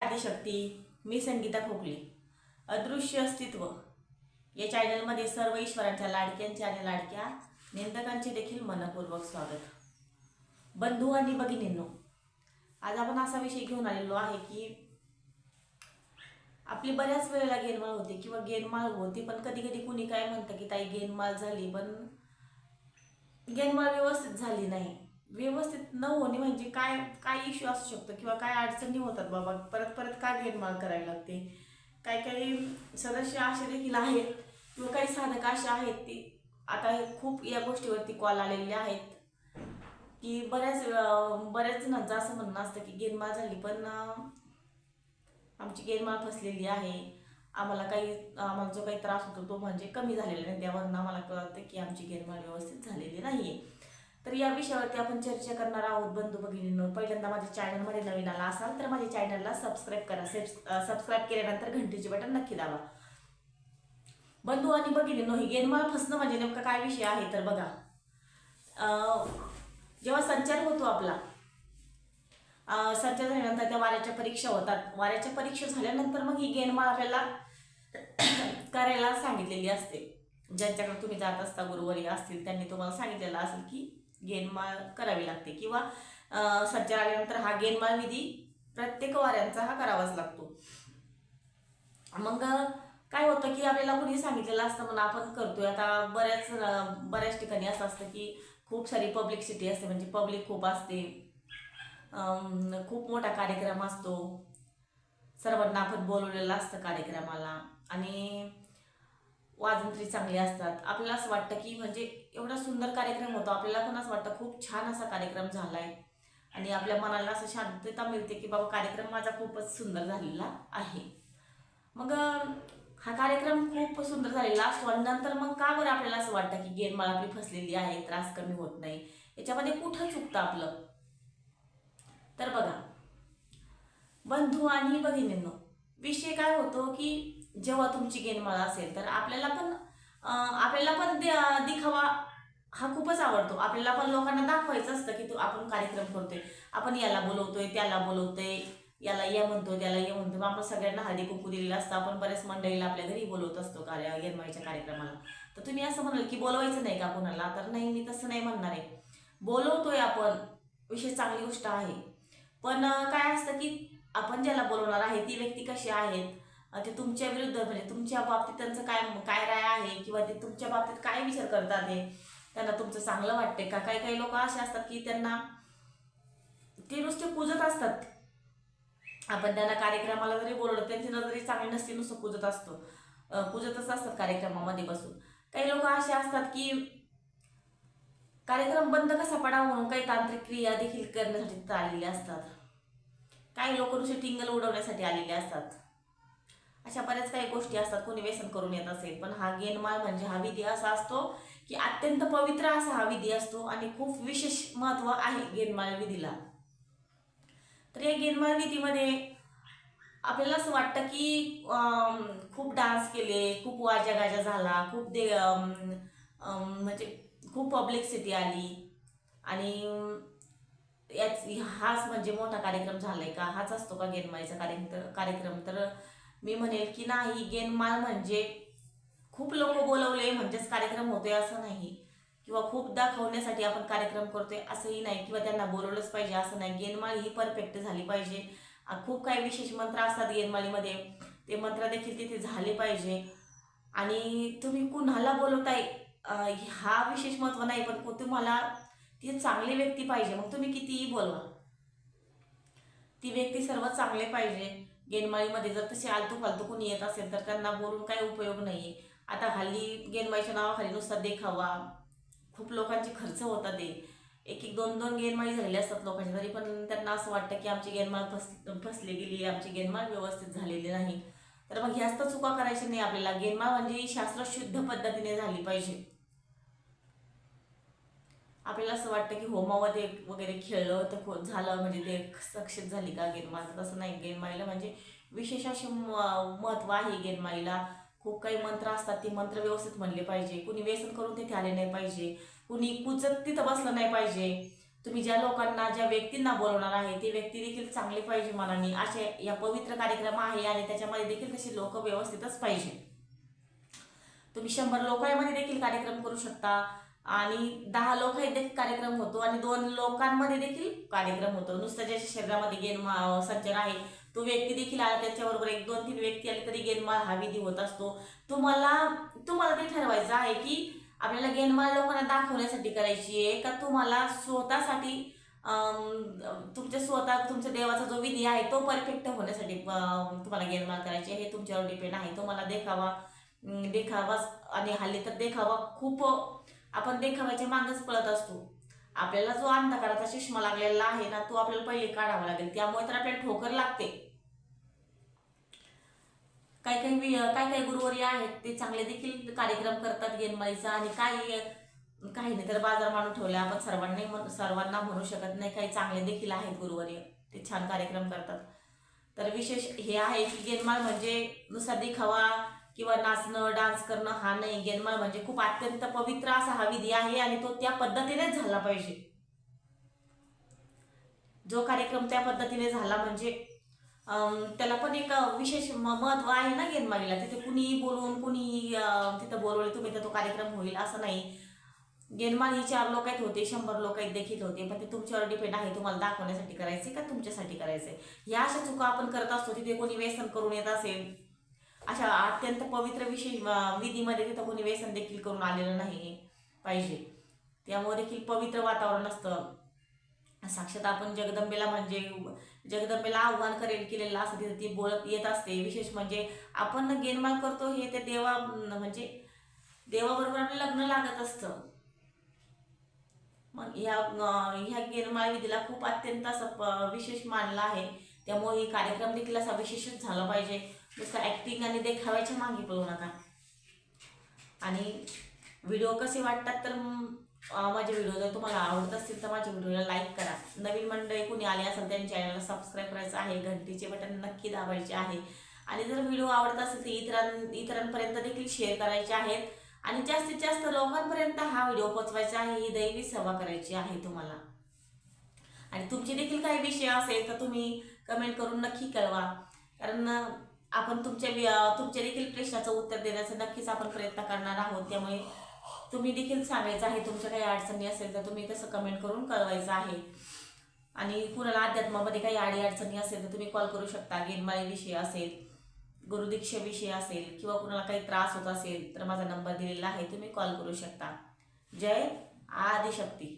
आदिशक्ती. मी संगीता खोकले. अदृश्य अस्तित्व या चॅनलमध्ये सर्व ईश्वरांच्या लाडक्यांचे आणि लाडक्या निंदकांचे देखील मनपूर्वक स्वागत. बंधू आणि भगिनींनो, आज आपण असा विषय घेऊन आलेलो आहे की आपली बऱ्याच वेळेला गेनमाळ होते किंवा गेनमाळ होते, पण कधी कधी कुणी काय म्हणतं की ताई गेनमाळ झाली, पण गेनमाळ व्यवस्थित झाली नाही. व्यवस्थित न होणे म्हणजे काय काय इश्यू असू शकतो किंवा काय अडचणी होतात बाबा, परत परत का गेनमाळ करायला लागते. काही काही सदस्य असे देखील आहेत किंवा काही साधक असे आहेत की आता हे खूप या गोष्टीवरती कॉल आलेले आहेत की बऱ्याच जणांचं असं म्हणणं असतं की गेनमाळ झाली, पण आमची गेनमाळ फसलेली आहे. आम्हाला जो काही त्रास होतो तो म्हणजे कमी झालेला नाही, त्यावरून आम्हाला कळतं की आमची गेनमाळ व्यवस्थित झालेली नाही. तर या विषयावरती आपण चर्चा करणार आहोत बंधू भगिनींनो. पहिल्यांदा माझ्या चॅनलमध्ये नवीन आला असाल तर माझ्या चॅनलला सबस्क्राईब करा. सबस्क्राईब केल्यानंतर घंटीचे बटन नक्की दाबा. बंधू आणि भगिनींनो, ही गेनमाळ फसणं म्हणजे नेमका काय विषय आहे तर बघा, जेव्हा संचार होतो आपला, संचार झाल्यानंतर त्या वाऱ्याच्या परीक्षा होतात. वाऱ्याच्या परीक्षा झाल्यानंतर मग ही गेनमाळ आपल्याला करायला सांगितलेली असते. ज्यांच्याकडे तुम्ही जात असता, गुरुवारी असतील, त्यांनी तुम्हाला सांगितलेलं असेल की गेनमाळ करावी लागते किंवा संचार आल्यानंतर हा गेनमाळ विधी प्रत्येक वाऱ्यांचा हा करावाच लागतो. मग काय होतं की आपल्याला कोणी सांगितलेलं असतं म्हणून आपण करतोय. आता बऱ्याच ठिकाणी असं असतं की खूप सारी पब्लिसिटी असते, म्हणजे पब्लिक खूप असते, खूप मोठा कार्यक्रम असतो, सर्वांना आपण बोलवलेलं असतं कार्यक्रमाला आणि वाजंत्री चांगली असतात. आपल्याला असं वाटतं की म्हणजे एवढा सुंदर कार्यक्रम होतो, आपल्याला पण असं वाटतं खूप छान असा कार्यक्रम झालाय आणि आपल्या मनाला असं शांतता मिळते की बाबा कार्यक्रम माझा खूपच सुंदर झालेला आहे. मग हा कार्यक्रम खूप सुंदर झालेला असतो आणि नंतर मग का बरं आपल्याला असं वाटतं की गेनमाळ आपली फसलेली आहे, त्रास कमी होत नाही, याच्यामध्ये कुठं चुकतं आपलं. तर बघा बंधू आणि भगिनींनो, विषय काय होतो की जेव्हा तुमची गेनमाळ असेल तर आपल्याला पण दिखावा हा खूपच आवडतो. आपल्याला पण लोकांना दाखवायचं असतं की आपण कार्यक्रम करतोय, आपण याला बोलवतोय, त्याला बोलवतोय, याला ये म्हणतो, त्याला ये म्हणतो. आपण सगळ्यांना हळदी कुंकू दिलेलं असतं. आपण बऱ्याच मंडळीला आपल्या घरी बोलवत असतो गेनमाळीच्या कार्यक्रमाला. तर तुम्ही असं म्हणाल की बोलवायचं नाही का कोणाला, तर नाही, मी तसं नाही म्हणणार आहे. बोलवतोय आपण, विषय चांगली गोष्ट आहे, पण काय असतं की आपण ज्याला बोलवणार आहे ती व्यक्ती कशी आहेत, ते तुमच्या विरुद्ध म्हणजे तुमच्या बाबतीत त्यांचं काय काय राय आहे किंवा ते तुमच्या बाबतीत काय विचार करतात, हे त्यांना तुमचं चांगलं वाटते का. काही काही लोक असे असतात की त्यांना ते नुसते पूजत असतात. आपण त्यांना कार्यक्रमाला जरी बोलवलं, त्यांची नजरी चांगली नसते, नुसतं पूजतच असतात कार्यक्रमामध्ये बसून. काही लोक असे असतात की कार्यक्रम बंद कसा पडावा म्हणून काही तांत्रिक क्रिया देखील करण्यासाठी आलेले असतात. काही लोक नुसते टिंगल उडवण्यासाठी आलेले असतात. अशा बऱ्याच काही गोष्टी असतात. कोणी व्यसन करून येत असेल, पण हा गेनमाळ म्हणजे हा विधी असा असतो की अत्यंत पवित्र असा हा विधी असतो आणि खूप विशेष महत्व आहे गेनमाळ विधीला. तर या गेनमाळ विधीमध्ये आपल्याला असं वाटतं की खूप डान्स केले, खूप वाजा झाला, म्हणजे खूप पब्लिसिटी आली आणि हाच म्हणजे मोठा कार्यक्रम झालाय का, हाच असतो का गेनमाळीचा कार्यक्रम. तर मी म्हणेल की नाही, गेनमाळ म्हणजे खूप लोक बोलवले म्हणजेच कार्यक्रम होतोय असं नाही, किंवा खूप दाखवण्यासाठी आपण कार्यक्रम करतोय असंही नाही, किंवा त्यांना बोलवलंच पाहिजे असं नाही. गेनमाळ ही परफेक्ट झाली पाहिजे. खूप काही विशेष मंत्र असतात गेनमाळीमध्ये, ते मंत्र देखील तिथे झाले पाहिजे. आणि तुम्ही कुणाला बोलवताय हा विशेष महत्व नाही, पण तुम्हाला ती चांगली व्यक्ती पाहिजे. मग तुम्ही कितीही बोलवा, ती व्यक्ती सर्व चांगले पाहिजे. गेनमाळीमध्ये जर तसे आलतू फालतू कोणी येत असेल तर त्यांना बोलून काही उपयोग नाहीये. आता हल्ली गेनमाळीच्या नावाखाली नुसता देखावा, खूप लोकांचे खर्च होतात. ते एक एक दोन दोन गेनमाळी झालेली असतात लोकांच्या, तरी पण त्यांना असं वाटतं की आमची गेनमाळ फसली गेली, आमची गेनमाळ व्यवस्थित झालेली नाही. तर मग ह्याच तर चुका करायची नाही आपल्याला. गेनमाळ म्हणजे शास्त्रशुद्ध पद्धतीने झाली पाहिजे. आपल्याला असं वाटतं की होमामध्ये वगैरे खेळलं तर झालं म्हणजे ते सक्सेस झाली का गेनमाळ, तसं नाही. गेनमाळीला म्हणजे विशेष असे महत्व आहे. गेनमाळीला खूप काही मंत्र असतात, ते मंत्र व्यवस्थित म्हणले पाहिजे. कुणी व्यसन करून तिथे आले नाही पाहिजे, कुणी कुचत तिथं बसलं नाही पाहिजे. तुम्ही ज्या लोकांना ज्या व्यक्तींना बोलवणार आहे ते व्यक्ती देखील चांगली पाहिजे मनाने, असे या पवित्र कार्यक्रम आहे आणि त्याच्यामध्ये देखील तसे लोक व्यवस्थितच पाहिजे. तुम्ही 100 लोकांमध्ये देखील कार्यक्रम करू शकता आणि 10 लोकांमध्ये देखील कार्यक्रम होतो आणि 2 लोकांमध्ये देखील कार्यक्रम होतो. नुसतं ज्याच्या शरीरामध्ये गेनमाळ संचर आहे तो व्यक्ती देखील आला, त्याच्याबरोबर 1, 2, 3 व्यक्ती आले तरी गेनमाळ हा विधी होत असतो. तुम्हाला तुम्हाला ते ठरवायचं आहे की आपल्याला गेनमाळ लोकांना दाखवण्यासाठी करायची आहे का तुम्हाला स्वतःसाठी, तुमच्या स्वतः तुमच्या देवाचा जो विधी आहे तो परफेक्ट होण्यासाठी तुम्हाला गेनमाळ करायची आहे. हे तुमच्यावर डिपेंड आहे. तुम्हाला देखावा आणि हल्ली तर देखावा खूप, आपण देखाव्याच्या मागच पळत असतो. आपल्याला जो अंधकाराचा चष्मा लागलेला आहे ना तो आपल्याला पहिले काढावा लागेल, त्यामुळे तर आपल्याला ठोकर लागते. काही काही गुरुवारी आहेत ते चांगले देखील कार्यक्रम करतात गेनमाळीचा आणि काही नाही तर बाजार मांडून ठेवला. आपण सर्वांना म्हणू शकत नाही. काही चांगले देखील आहेत गुरुवारी, ते छान कार्यक्रम करतात. तर विशेष हे आहे की गेनमाळ म्हणजे नुसता दिखावा किंवा नाचणं डान्स करणं हा नाही. गेनमाळ म्हणजे खूप अत्यंत पवित्र असा हा विधी आहे आणि तो त्या पद्धतीनेच झाला पाहिजे. जो कार्यक्रम त्या पद्धतीने झाला म्हणजे त्याला पण एक विशेष महत्व आहे ना गेनमाळीला. तिथे कुणीही बोलवून कुणीही तिथं बोलवले तुम्ही तर तो कार्यक्रम होईल असं नाही. गेनमाळ ही 4 लोकात होते, 100 लोकात देखील होते, पण ते तुमच्यावर डिपेंड आहे तुम्हाला दाखवण्यासाठी करायचे का तुमच्यासाठी करायचंय. ह्या अशा चुका आपण करत असतो. तिथे कोणी व्यसन करून येत असेल, अशा अत्यंत पवित्र विधीमध्ये तिथं कोणी व्यसन देखील करून आलेलं नाही पाहिजे. त्यामुळे देखील पवित्र वातावरण असतं. साक्षात आपण जगदंबेला आव्हान केलेलं असतं, तिथे ती बोलत येत असते. विशेष म्हणजे आपण गेनमाळ करतो हे ते म्हणजे देवाबरोबर आपलं लग्न लागत असतं. मग ह्या गेनमाळ विधीला खूप अत्यंत असं विशेष मानलं आहे. त्यामुळे ही कार्यक्रम देखील असा विशेषच झाला पाहिजे. नुसतं ऍक्टिंग आणि देखाव्याच्या मागे पळू नका. आणि व्हिडिओ कसे वाटतात तर माझे व्हिडिओ जर तुम्हाला आवडत असतील तर माझ्या व्हिडिओला लाईक करा. नवीन मंडळी कुणी आले असेल त्यांच्या चॅनलला सबस्क्राईब करायचं आहे, घंटीचे बटन नक्की दाबायचे आहे. आणि जर व्हिडिओ आवडत असेल तर इतरांपर्यंत देखील शेअर करायचे आहेत आणि जास्तीत जास्त लोकांपर्यंत हा व्हिडिओ पोहोचवायचा आहे. ही दैवी सेवा करायची आहे तुम्हाला. आणि तुमचे देखील काही विषय असेल तर तुम्ही कमेंट करून नक्की कळवा, कारण आपण तुमच्या देखील प्रश्नाचं उत्तर देण्याचा नक्कीच आपण प्रयत्न करणार आहोत. त्यामुळे तुम्ही देखील सांगायचं आहे, तुमच्या काही अडचणी असेल तर तुम्ही तसं कमेंट करून कळवायचं आहे. आणि कुणाला अध्यात्मामध्ये काही अडचणी असेल तर तुम्ही कॉल करू शकता. गेनमाळी विषय असेल, गुरुदीक्षा विषय असेल किंवा कुणाला काही त्रास होत असेल तर माझा नंबर दिलेला आहे, तुम्ही कॉल करू शकता. जय आदिशक्ती.